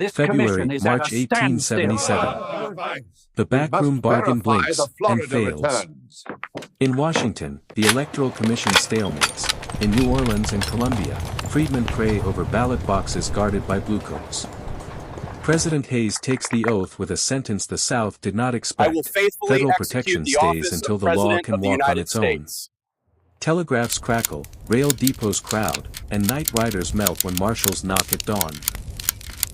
February, March 1877. The backroom bargain blinks and fails. In Washington, the Electoral Commission stalemates. In New Orleans and Columbia, freedmen pray over ballot boxes guarded by bluecoats. President Hayes takes the oath with a sentence the South did not expect. Federal protection stays until the law can walk on its own. Telegraphs crackle, rail depots crowd, and night riders melt when marshals knock at dawn.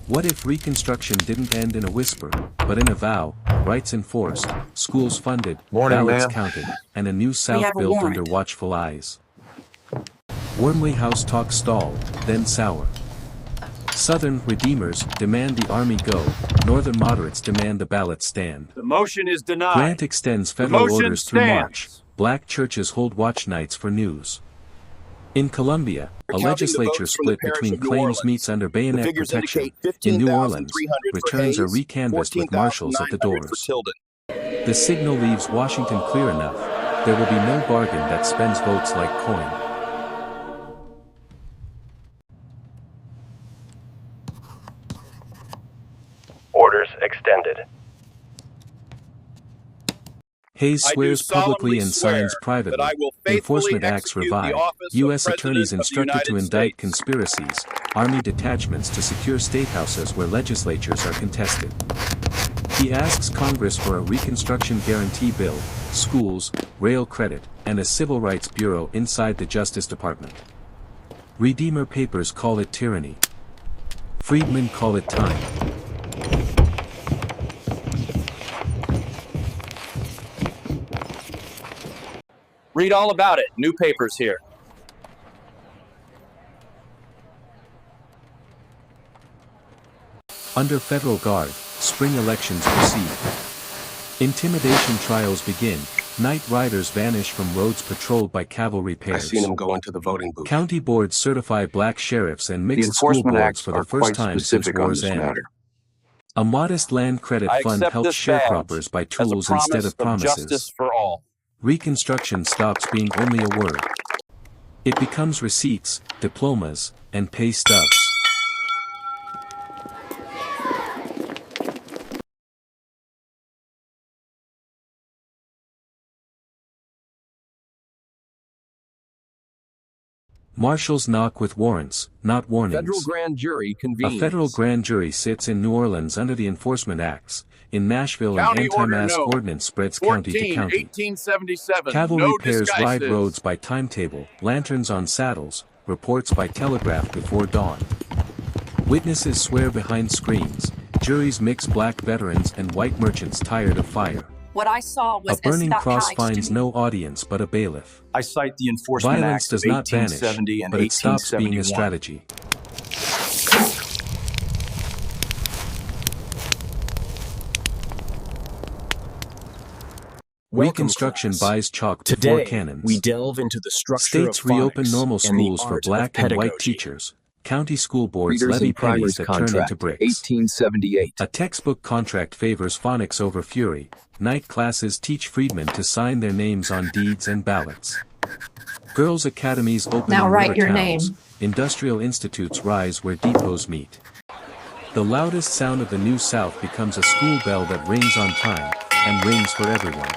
What if Reconstruction didn't end in a whisper, but in a vow, rights enforced, schools funded, ballots counted, and a new South built under watchful eyes? Warmly House talk stalled, then sour. Southern Redeemers demand the Army go, Northern moderates demand the ballot stand. The motion is denied. Grant extends federal orders through March. Black churches hold watch nights for news. In Columbia, a legislature split between claims meets under bayonet protection. In New Orleans, returns are recanvassed with marshals at the doors. The signal leaves Washington clear enough. There will be no bargain that spends votes like coin. Orders extended. Hayes swears publicly and signs privately. Enforcement acts revived. U.S. attorneys instructed to indict conspiracies. Army detachments to secure statehouses where legislatures are contested. He asks Congress for a Reconstruction guarantee bill, schools, rail credit, and a civil rights bureau inside the Justice Department. Redeemer papers call it tyranny. Freedmen call it time. Read all about it. New papers here. Under federal guard, spring elections proceed. Intimidation trials begin. Night riders vanish from roads patrolled by cavalry pairs. I've seen them go into the voting booth. County boards certify black sheriffs and mixed school boards for the first time since war's end. A modest land credit fund helps sharecroppers buy tools instead of promises. Justice for all. Reconstruction stops being only a word. It becomes receipts, diplomas, and pay stubs. Marshals knock with warrants, not warnings. Federal grand jury convenes. A federal grand jury sits in New Orleans under the Enforcement Acts. In Nashville, an anti-mask ordinance spreads county to county. 1877. Cavalry pairs ride roads by timetable, lanterns on saddles, reports by telegraph before dawn. Witnesses swear behind screens. Juries mix black veterans and white merchants tired of fire. What I saw was a burning cross finds no audience but a bailiff. I cite the Enforcement Violence Acts does of not vanish, 1870 and but it stops being a 1871. strategy. Reconstruction buys chalk before cannons. We delve into the structure States of reopen phonics normal and the schools for art black of and white pedagogy. teachers. County school boards Readers levy and pennies Primers that turn Contract, into bricks. 1878. A textbook contract favors phonics over fury. Night classes teach freedmen to sign their names on deeds and ballots. Girls' academies open Now in write river your towns. name. Industrial institutes rise where depots meet. The loudest sound of the New South becomes a school bell that rings on time, and rings for everyone.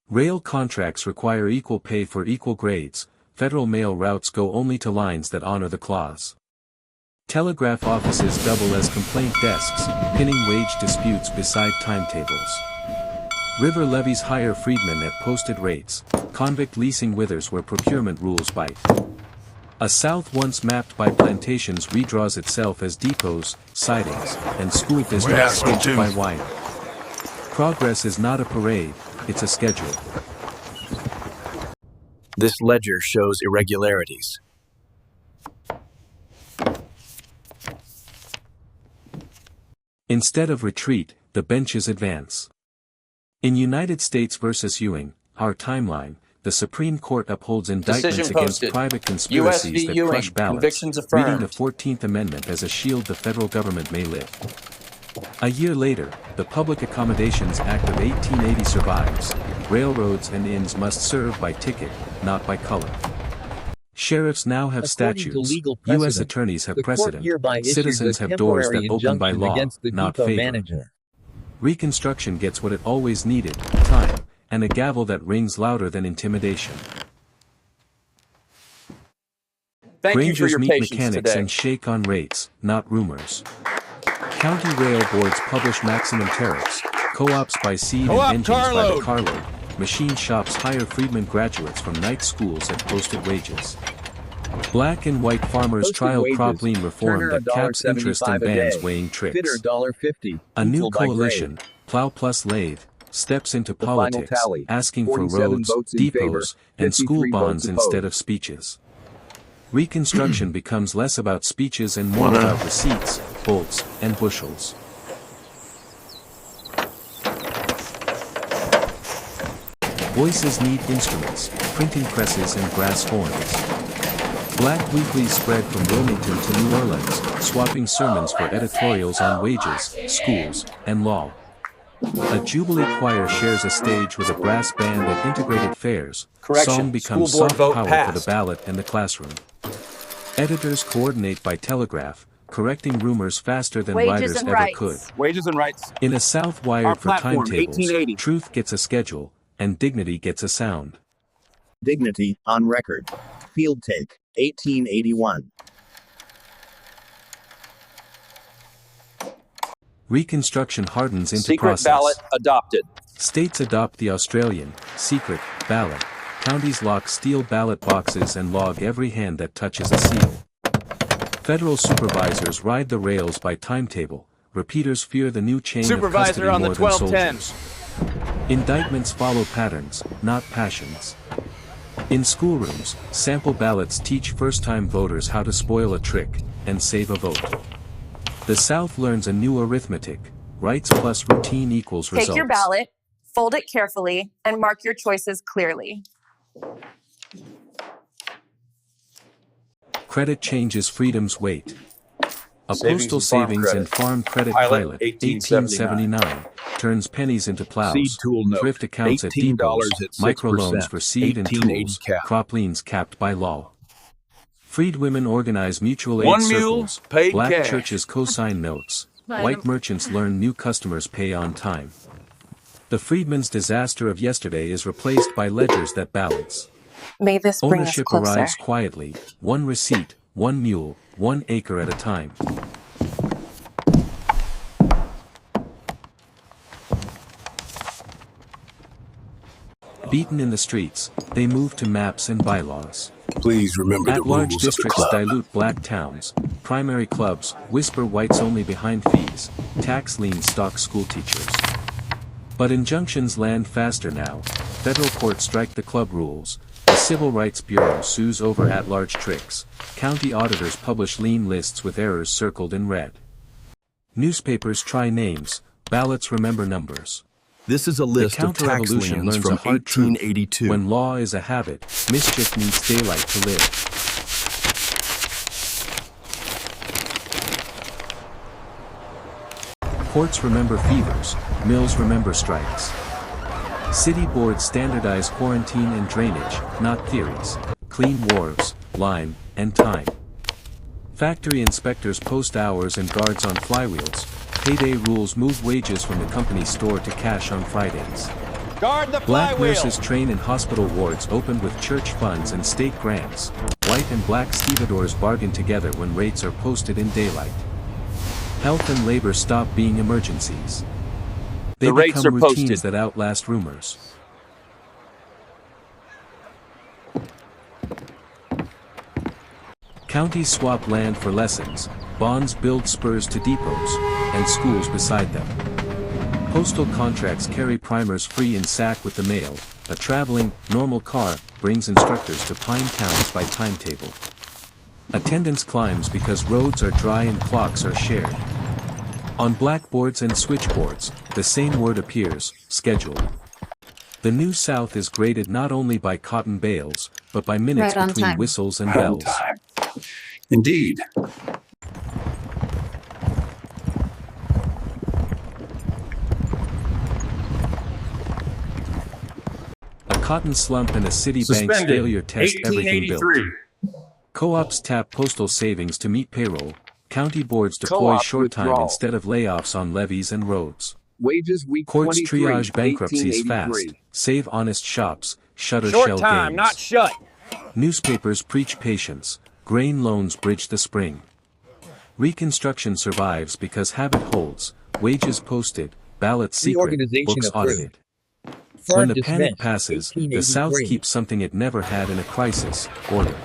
Rail contracts require equal pay for equal grades. Federal mail routes go only to lines that honor the clause. Telegraph offices double as complaint desks, pinning wage disputes beside timetables. River levies hire freedmen at posted rates. Convict leasing withers where procurement rules bite. A South once mapped by plantations redraws itself as depots, sidings, and school districts sketched by wire. Progress is not a parade, it's a schedule. This ledger shows irregularities. Instead of retreat, the benches advance. In United States v. Ewing, our timeline, the Supreme Court upholds indictments against private conspiracies that crush ballots, reading the 14th Amendment as a shield the federal government may lift. A year later, the Public Accommodations Act of 1880 survives. railroads and inns must serve by ticket, not by color. Sheriffs now have statutes, U.S. attorneys have precedent, citizens have doors that open by law, not favor. Reconstruction gets what it always needed, time, and a gavel that rings louder than intimidation. Thank you for Grangers your meet patience mechanics today. and shake on rates, not rumors. County rail boards publish maximum tariffs, co-ops buy seed and engines by the carload, machine shops hire Freedmen graduates from night schools at posted wages. Black and white farmers Posted trial wages. crop lien reform Turner that caps interest and $1.75 a bans day. weighing tricks. Fitter $1.50. A new Equal by coalition, grade. Plow plus Lathe, steps into The final politics, tally. asking for 47 roads, votes in depots, favor, and school 53 bonds votes instead opposed. of speeches. Reconstruction becomes less about speeches and more about receipts, bolts, and bushels. Voices need instruments, printing presses and brass horns. Black weeklies spread from Wilmington to New Orleans, swapping sermons for editorials on wages, schools, and law. A Jubilee choir shares a stage with a brass band at integrated fairs. Correction. Song becomes School board soft vote power for passed. the ballot and the classroom. Editors coordinate by telegraph, correcting rumors faster than Wages writers and ever rights. could. Wages and rights. In a South wired Our for platform, timetables, 1880. truth gets a schedule, and dignity gets a sound. Dignity, on record. Field take, 1881. Reconstruction hardens into Secret process. ballot adopted. States adopt the Australian, secret, ballot. Counties lock steel ballot boxes and log every hand that touches a seal. Federal supervisors ride the rails by timetable. Repeaters fear the new chain Supervisor of on the custody more than 1210. soldiers. Indictments follow patterns, not passions. In schoolrooms, sample ballots teach first-time voters how to spoil a trick and save a vote. The South learns a new arithmetic. Rights plus routine equals results. Take your ballot, fold it carefully, and mark your choices clearly. Credit changes freedom's weight. A Savings postal and farm savings credit. and farm credit Pilot, pilot, 1879, 1879, turns pennies into plows. Seed tool note, Thrift accounts at $18 depots, at 6%, microloans for seed and 1880 tools, cap. crop liens capped by law. Freed women organize mutual aid One mule, circles, paid black cash. churches co-sign notes, white merchants learn new customers pay on time. The freedmen's disaster of yesterday is replaced by ledgers that balance. May this bring us Ownership closer. arrives quietly, one receipt, one mule, 1 acre at a time. Beaten in the streets, they move to maps and bylaws. Please remember the At-large rules of the districts club. dilute black towns, primary clubs whisper whites only behind fees, tax lien stalk school teachers. But injunctions land faster now, federal courts strike the club rules, the Civil Rights Bureau sues over at-large tricks, county auditors publish lien lists with errors circled in red. Newspapers try names, ballots remember numbers. This is a list The of tax counter-revolution liens learns from a hard truth. 1882. When law is a habit, mischief needs daylight to live. Courts remember fevers, mills remember strikes. City boards standardize quarantine and drainage, not theories. Clean wharves, lime, and time. Factory inspectors post hours and guards on flywheels. Payday rules move wages from the company store to cash on Fridays. Guard the Black flywheel. nurses train in hospital wards opened with church funds and state grants. White and black stevedores bargain together when rates are posted in daylight. Health and labor stop being emergencies. They The rates become are routines posted. that outlast rumors. Counties swap land for lessons, bonds build spurs to depots, and schools beside them. Postal contracts carry primers free in sack with the mail. A traveling, normal car brings instructors to pine towns by timetable. Attendance climbs because roads are dry and clocks are shared. On blackboards and switchboards, the same word appears, scheduled. The New South is graded not only by cotton bales, but by minutes Right on between time. whistles and bells. Indeed. cotton slump and a Citibank failure test everything built. Co-ops tap postal savings to meet payroll. County boards deploy short time instead of layoffs on levees and roads. Wages week Courts 23, triage bankruptcies 1883. fast, save honest shops, shutter Short shell time, games. not shut. Newspapers preach patience, grain loans bridge the spring. Reconstruction survives because habit holds, wages posted, ballots secret, Reorganization books approved. audited. Farm When the dismissed, panic passes, the South 1883. keeps something it never had in a crisis, order.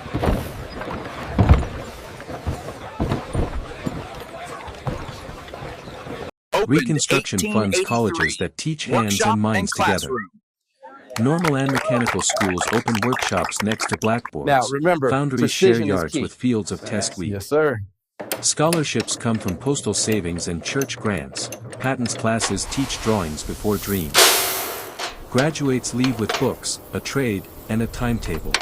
Reconstruction funds colleges that teach hands and minds together. Normal and mechanical schools open workshops next to blackboards. Now, remember, Foundries share precision is yards key. with fields of test wheat. Yes, sir. Scholarships come from postal savings and church grants. Patents classes teach drawings before dreams. Graduates leave with books, a trade, and a timetable.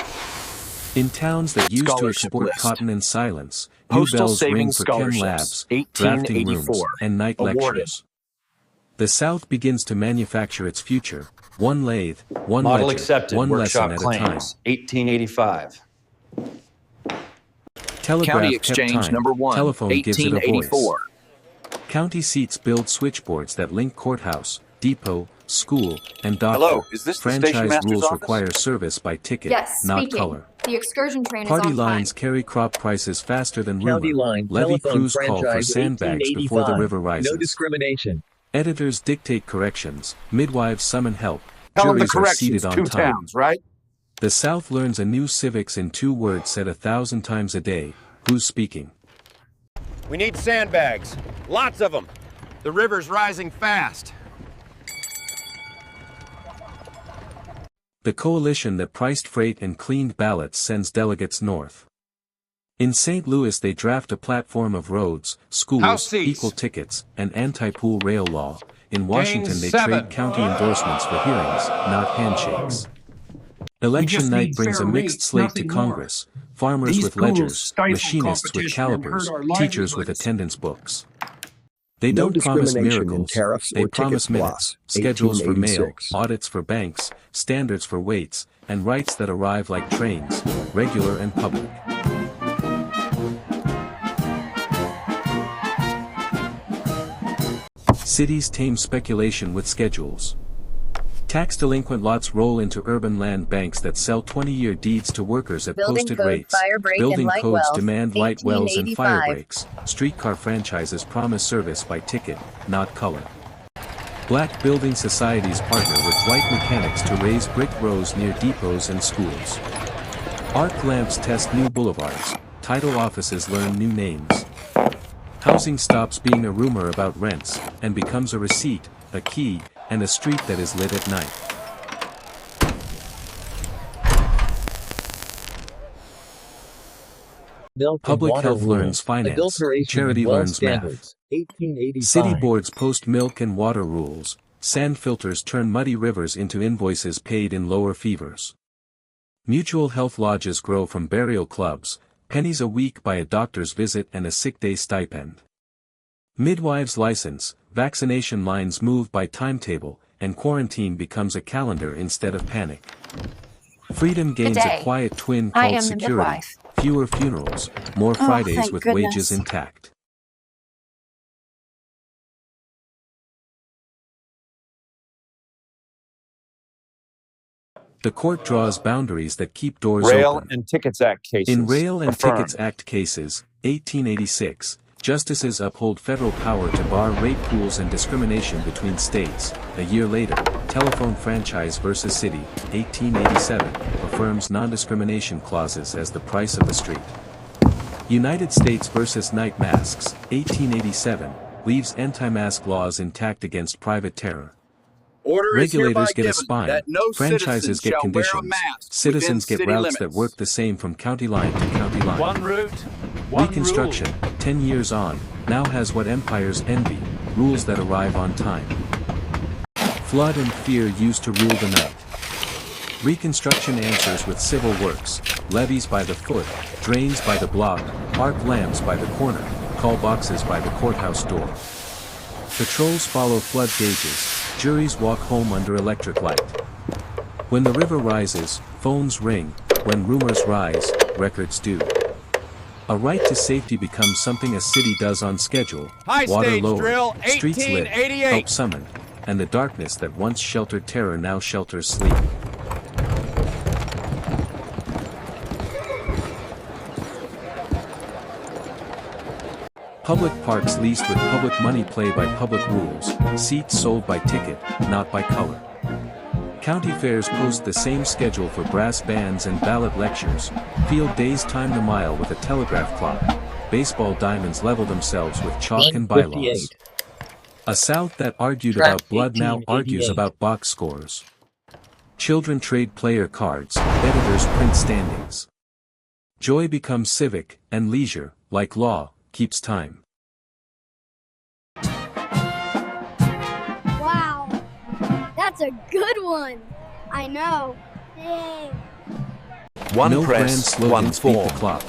In towns that used to Scholarship export list. cotton and silence, new Postal bells ring Savings for chem Scholarships, labs, drafting rooms, 1884. and night Awarded. lectures. The South begins to manufacture its future, one lathe, one Model ledger, accepted. one Workshop lesson at a time. claims. 1885. Telegraph County kept Exchange time. number 1, Telephone gives it a voice. 1884. County seats build switchboards that link courthouse, depot, school, and doctor. Hello, is this the Franchise station master's rules office? require service by ticket, Yes, not speaking. color. The excursion train Party is on lines time. carry crop prices faster than County rumor. line, Levy telephone crews call for franchise, sandbags before the 1885. river rises. No discrimination. Editors dictate corrections. Midwives summon help. Tell them the Juries are corrections, seated on 2 time. towns, right? The South learns a new civics in 2 words said 1,000 times a day. Who's speaking? We need sandbags. Lots of them. The river's rising fast. The coalition that priced freight and cleaned ballots sends delegates north. In St. Louis they draft a platform of roads, House schools, seats. equal tickets, and anti-pool rail law. In Washington they 7. trade county endorsements for hearings, not handshakes. Election night brings a mixed slate to Congress. Farmers with ledgers, machinists with calipers, teachers with attendance books. They No don't promise discrimination in miracles, tariffs they or promise ticket minutes, loss. schedules for mail, 1886. audits for banks, standards for weights, and rights that arrive like trains, regular and public. Cities tame speculation with schedules. Tax delinquent lots roll into urban land banks that sell 20-year deeds to workers at Building posted code, rates. fire break, and Building light codes wells, demand light wells and fire 1885. breaks. Streetcar franchises promise service by ticket, not color. Black building societies partner with white mechanics to raise brick rows near depots and schools. Arc lamps test new boulevards. Title offices learn new names. Housing stops being a rumor about rents, and becomes a receipt, a key, and a street that is lit at night. Milk and Public water health rules. learns finance, Adulteration charity and well learns math. standards. 1885. City boards post milk and water rules. Sand filters turn muddy rivers into invoices paid in lower fevers. Mutual health lodges grow from burial clubs, pennies a week by a doctor's visit and a sick day stipend. Midwives license, vaccination lines move by timetable, and quarantine becomes a calendar instead of panic. Freedom gains day. a quiet twin I called am the security, midwife. fewer funerals, more Fridays thank with goodness. wages intact. The court draws boundaries that keep doors Rail open. and Tickets Act cases. In Rail and Affirmed. Tickets Act cases, 1886, justices uphold federal power to bar rate pools and discrimination between states. A year later, Telephone Franchise versus City, 1887, affirms non-discrimination clauses as the price of the street. United States versus Night Masks, 1887, leaves anti-mask laws intact against private terror. Order is hereby Regulators get a given spine, that no franchises citizen get shall wear a conditions, mask citizens within get city routes that limits. work the same from county line to county line. One route, one Reconstruction, rule. 10 years on, now has what empires envy, rules that arrive on time. Flood and fear used to rule the night. Reconstruction answers with civil works, levees by the foot, drains by the block, arc lamps by the corner, call boxes by the courthouse door. Patrols follow flood gauges, juries walk home under electric light. When the river rises, phones ring. When rumors rise, records do. A right to safety becomes something a city does on schedule. High Water stage lowered, drill, streets lit, 1888. help summoned, and the darkness that once sheltered terror now shelters sleep. Public parks leased with public money play by public rules, seats sold by ticket, not by color. County fairs post the same schedule for brass bands and ballot lectures, field days time the mile with a telegraph clock, baseball diamonds level themselves with chalk and bylaws. A South that argued about blood now argues about box scores. Children trade player cards, editors print standings. Joy becomes civic, and leisure, like law, keeps time. Wow, that's a good one. I know. Yay. No grand slogans beat the clock.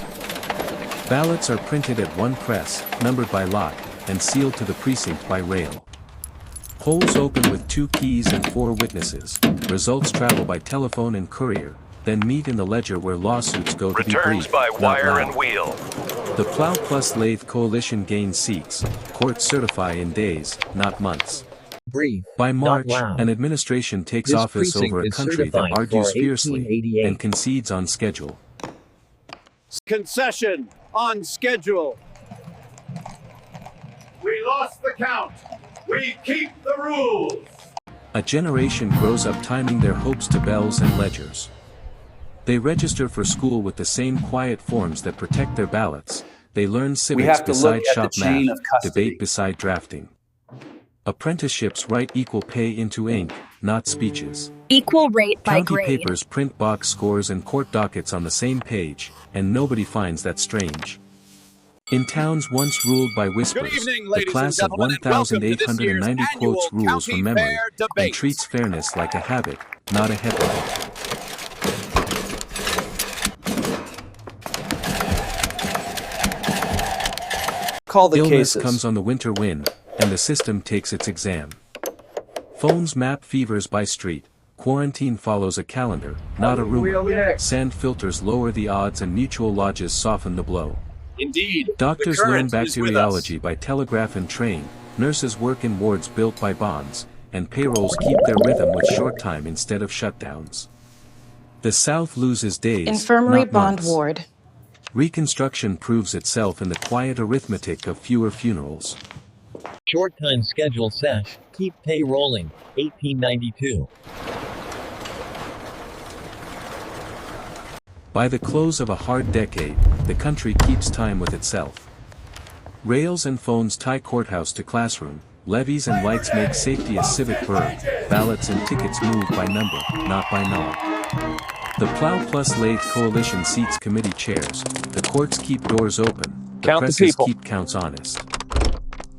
Ballots are printed at one press, numbered by lot, and sealed to the precinct by rail. Polls open with 2 keys and 4 witnesses. Results travel by telephone and courier, then meet in the ledger where lawsuits go to be Returns briefed, by not wire loud. and wheel. The Plow plus Lathe coalition gains seats. Courts certify in days, not months. Brief. By March, loud. an administration takes This office precinct over a is country that certified argues for fiercely 1888. and concedes on schedule. Concession on schedule. We lost the count. We keep the rules. A generation grows up timing their hopes to bells and ledgers. They register for school with the same quiet forms that protect their ballots. They learn civics have to beside look at shop the chain math, of custody. debate beside drafting. Apprenticeships write equal pay into ink, not speeches. Equal rate by County grade. papers print box scores and court dockets on the same page, and nobody finds that strange. In towns once ruled by whispers, evening, the ladies class and of gentlemen, and welcome to this year's 1,890 quotes annual rules from County memory, Fair and debate. treats fairness like a habit, not a headline. Call the Illness cases. comes on the winter wind, and the system takes its exam. Phones map fevers by street, quarantine follows a calendar, not a rumor. Sand filters lower the odds and mutual lodges soften the blow. Indeed. Doctors the learn current is with us. bacteriology by telegraph and train, nurses work in wards built by bonds, and payrolls keep their rhythm with short time instead of shutdowns. The South loses days, Infirmary not bond months. ward. Reconstruction proves itself in the quiet arithmetic of fewer funerals. Short time schedule sesh. Keep pay rolling. 1892. By the close of a hard decade, the country keeps time with itself. Rails and phones tie courthouse to classroom, levees and lights make safety a civic verb, ballots and tickets move by number, not by nod. The Plow plus Lathe coalition seats committee chairs, the courts keep doors open, the Count the presses people. keep counts honest.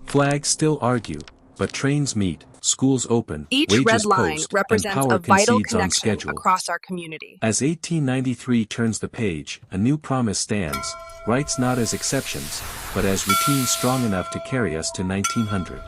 Flags still argue, but trains meet, schools open, Each wages red line post, represents and power a vital concedes on connection schedule. across our community. As 1893 turns the page, a new promise stands, rights not as exceptions, but as routines strong enough to carry us to 1900.